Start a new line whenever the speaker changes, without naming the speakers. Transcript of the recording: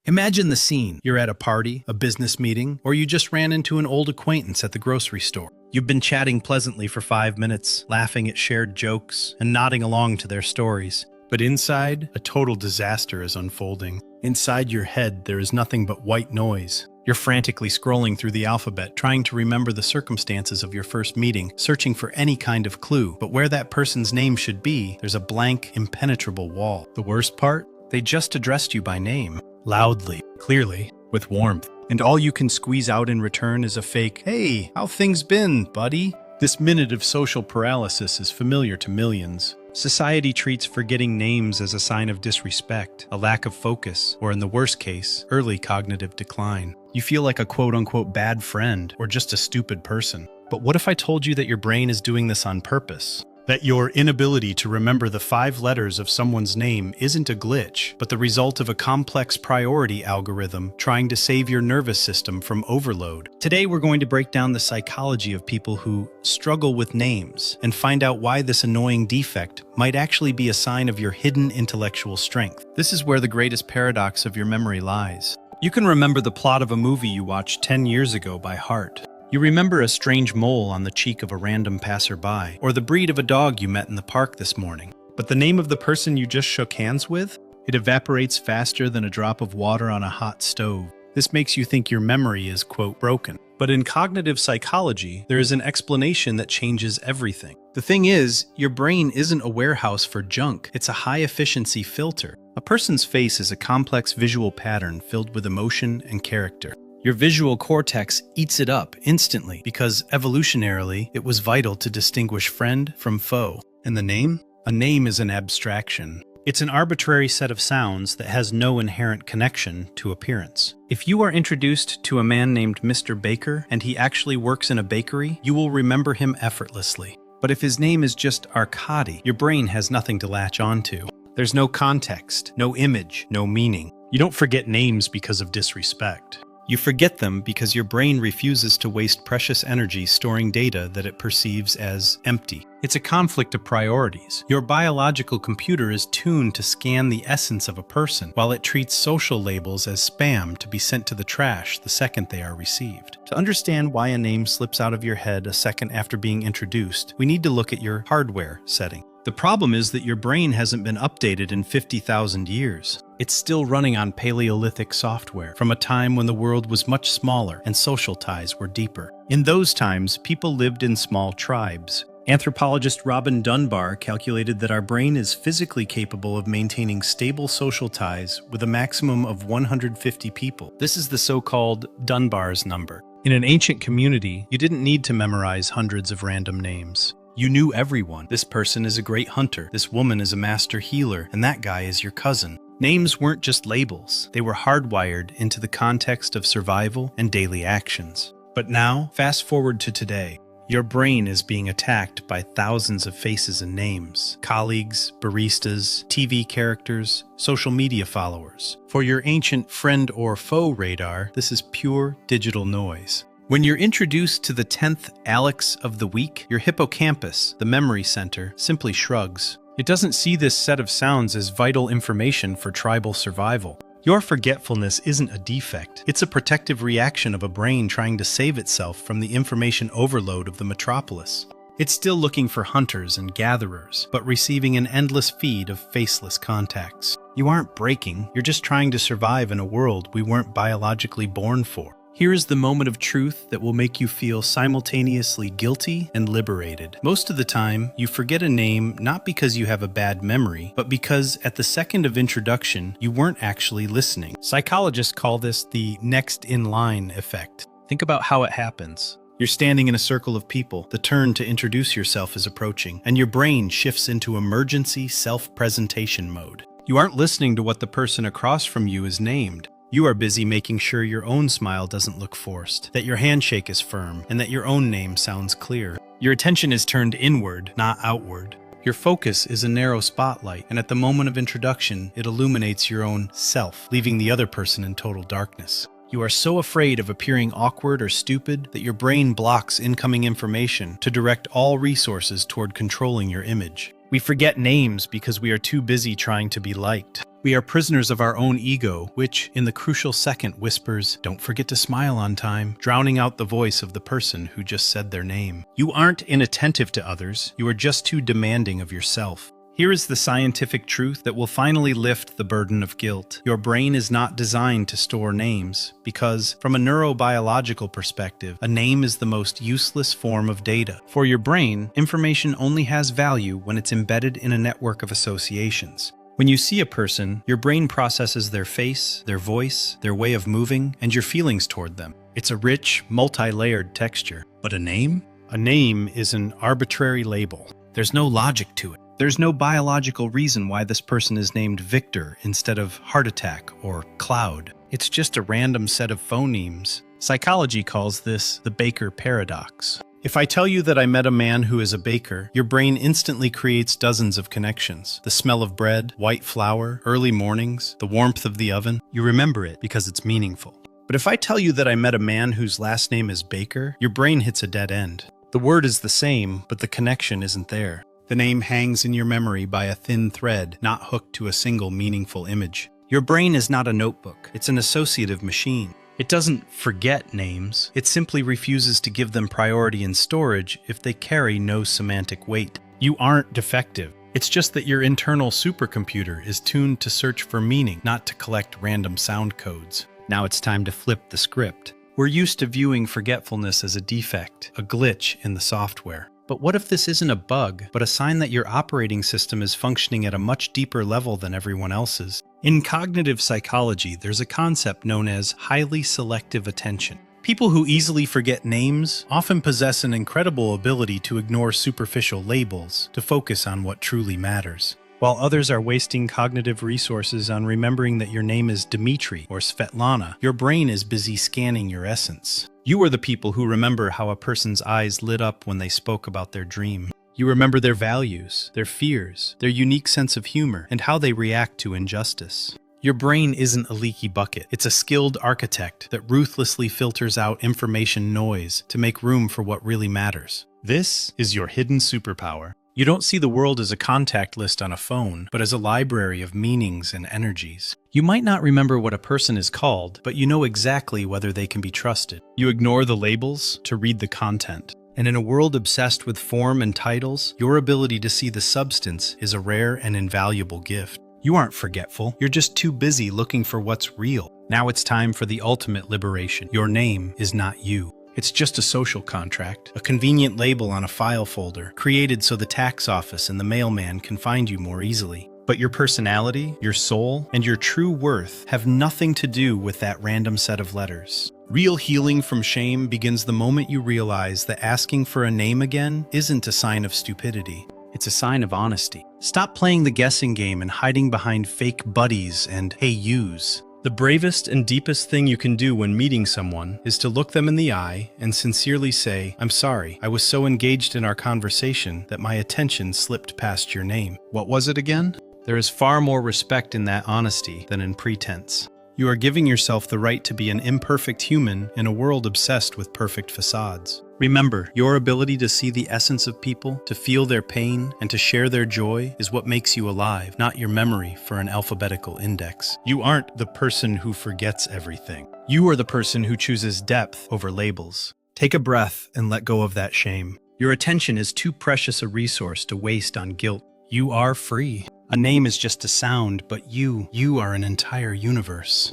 Imagine the scene. You're at a party, a business meeting, or you just ran into an old acquaintance at the grocery store. You've been chatting pleasantly for 5 minutes, laughing at shared jokes, and nodding along to their stories. But inside, a total disaster is unfolding. Inside your head, there is nothing but white noise. You're frantically scrolling through the alphabet, trying to remember the circumstances of your first meeting, searching for any kind of clue. But where that person's name should be, there's a blank, impenetrable wall. The worst part? They just addressed you by name. Loudly, clearly, with warmth. And all you can squeeze out in return is a fake, "Hey, how things been, buddy?" This minute of social paralysis is familiar to millions. Society treats forgetting names as a sign of disrespect, a lack of focus, or in the worst case, early cognitive decline. You feel like a quote-unquote bad friend, or just a stupid person. But what if I told you that your brain is doing this on purpose? That your inability to remember the 5 letters of someone's name isn't a glitch, but the result of a complex priority algorithm trying to save your nervous system from overload. Today we're going to break down the psychology of people who struggle with names and find out why this annoying defect might actually be a sign of your hidden intellectual strength. This is where the greatest paradox of your memory lies. You can remember the plot of a movie you watched 10 years ago by heart. You remember a strange mole on the cheek of a random passerby, or the breed of a dog you met in the park this morning. But the name of the person you just shook hands with? It evaporates faster than a drop of water on a hot stove. This makes you think your memory is, quote, broken. But in cognitive psychology, there is an explanation that changes everything. The thing is, your brain isn't a warehouse for junk. It's a high-efficiency filter. A person's face is a complex visual pattern filled with emotion and character. Your visual cortex eats it up instantly because evolutionarily it was vital to distinguish friend from foe. And the name? A name is an abstraction. It's an arbitrary set of sounds that has no inherent connection to appearance. If you are introduced to a man named Mr. Baker and he actually works in a bakery, you will remember him effortlessly. But if his name is just Arkady, your brain has nothing to latch onto. There's no context, no image, no meaning. You don't forget names because of disrespect. You forget them because your brain refuses to waste precious energy storing data that it perceives as empty. It's a conflict of priorities. Your biological computer is tuned to scan the essence of a person, while it treats social labels as spam to be sent to the trash the second they are received. To understand why a name slips out of your head a second after being introduced, we need to look at your hardware setting. The problem is that your brain hasn't been updated in 50,000 years. It's still running on Paleolithic software from a time when the world was much smaller and social ties were deeper. In those times, people lived in small tribes. Anthropologist Robin Dunbar calculated that our brain is physically capable of maintaining stable social ties with a maximum of 150 people. This is the so-called Dunbar's number. In an ancient community, you didn't need to memorize hundreds of random names. You knew everyone. This person is a great hunter, this woman is a master healer, and that guy is your cousin. Names weren't just labels. They were hardwired into the context of survival and daily actions. But now, fast forward to today. Your brain is being attacked by thousands of faces and names. Colleagues, baristas, TV characters, social media followers. For your ancient friend or foe radar, this is pure digital noise. When you're introduced to the 10th Alex of the week, your hippocampus, the memory center, simply shrugs. It doesn't see this set of sounds as vital information for tribal survival. Your forgetfulness isn't a defect. It's a protective reaction of a brain trying to save itself from the information overload of the metropolis. It's still looking for hunters and gatherers, but receiving an endless feed of faceless contacts. You aren't breaking, you're just trying to survive in a world we weren't biologically born for. Here is the moment of truth that will make you feel simultaneously guilty and liberated. Most of the time, you forget a name not because you have a bad memory, but because at the second of introduction, you weren't actually listening. Psychologists call this the next in line effect. Think about how it happens. You're standing in a circle of people, the turn to introduce yourself is approaching, and your brain shifts into emergency self-presentation mode. You aren't listening to what the person across from you is named. You are busy making sure your own smile doesn't look forced, that your handshake is firm, and that your own name sounds clear. Your attention is turned inward, not outward. Your focus is a narrow spotlight, and at the moment of introduction, it illuminates your own self, leaving the other person in total darkness. You are so afraid of appearing awkward or stupid that your brain blocks incoming information to direct all resources toward controlling your image. We forget names because we are too busy trying to be liked. We are prisoners of our own ego, which, in the crucial second, whispers, "Don't forget to smile on time," drowning out the voice of the person who just said their name. You aren't inattentive to others, you are just too demanding of yourself. Here is the scientific truth that will finally lift the burden of guilt. Your brain is not designed to store names, because, from a neurobiological perspective, a name is the most useless form of data. For your brain, information only has value when it's embedded in a network of associations. When you see a person, your brain processes their face, their voice, their way of moving, and your feelings toward them. It's a rich, multi-layered texture. But a name? A name is an arbitrary label. There's no logic to it. There's no biological reason why this person is named Victor instead of Heart Attack or Cloud. It's just a random set of phonemes. Psychology calls this the Baker paradox. If I tell you that I met a man who is a baker, your brain instantly creates dozens of connections. The smell of bread, white flour, early mornings, the warmth of the oven. You remember it because it's meaningful. But if I tell you that I met a man whose last name is Baker, your brain hits a dead end. The word is the same, but the connection isn't there. The name hangs in your memory by a thin thread, not hooked to a single meaningful image. Your brain is not a notebook. It's an associative machine. It doesn't forget names. It simply refuses to give them priority in storage if they carry no semantic weight. You aren't defective. It's just that your internal supercomputer is tuned to search for meaning, not to collect random sound codes. Now it's time to flip the script. We're used to viewing forgetfulness as a defect, a glitch in the software. But what if this isn't a bug, but a sign that your operating system is functioning at a much deeper level than everyone else's? In cognitive psychology, there's a concept known as highly selective attention. People who easily forget names often possess an incredible ability to ignore superficial labels, to focus on what truly matters. While others are wasting cognitive resources on remembering that your name is Dmitri or Svetlana, your brain is busy scanning your essence. You are the people who remember how a person's eyes lit up when they spoke about their dream. You remember their values, their fears, their unique sense of humor, and how they react to injustice. Your brain isn't a leaky bucket. It's a skilled architect that ruthlessly filters out information noise to make room for what really matters. This is your hidden superpower. You don't see the world as a contact list on a phone, but as a library of meanings and energies. You might not remember what a person is called, but you know exactly whether they can be trusted. You ignore the labels to read the content. And in a world obsessed with form and titles, your ability to see the substance is a rare and invaluable gift. You aren't forgetful, you're just too busy looking for what's real. Now it's time for the ultimate liberation. Your name is not you. It's just a social contract, a convenient label on a file folder, created so the tax office and the mailman can find you more easily. But your personality, your soul, and your true worth have nothing to do with that random set of letters. Real healing from shame begins the moment you realize that asking for a name again isn't a sign of stupidity. It's a sign of honesty. Stop playing the guessing game and hiding behind fake buddies and hey yous. The bravest and deepest thing you can do when meeting someone is to look them in the eye and sincerely say, "I'm sorry, I was so engaged in our conversation that my attention slipped past your name." What was it again? There is far more respect in that honesty than in pretense. You are giving yourself the right to be an imperfect human in a world obsessed with perfect facades. Remember, your ability to see the essence of people, to feel their pain, and to share their joy is what makes you alive, not your memory for an alphabetical index. You aren't the person who forgets everything. You are the person who chooses depth over labels. Take a breath and let go of that shame. Your attention is too precious a resource to waste on guilt. You are free. A name is just a sound, but you are an entire universe.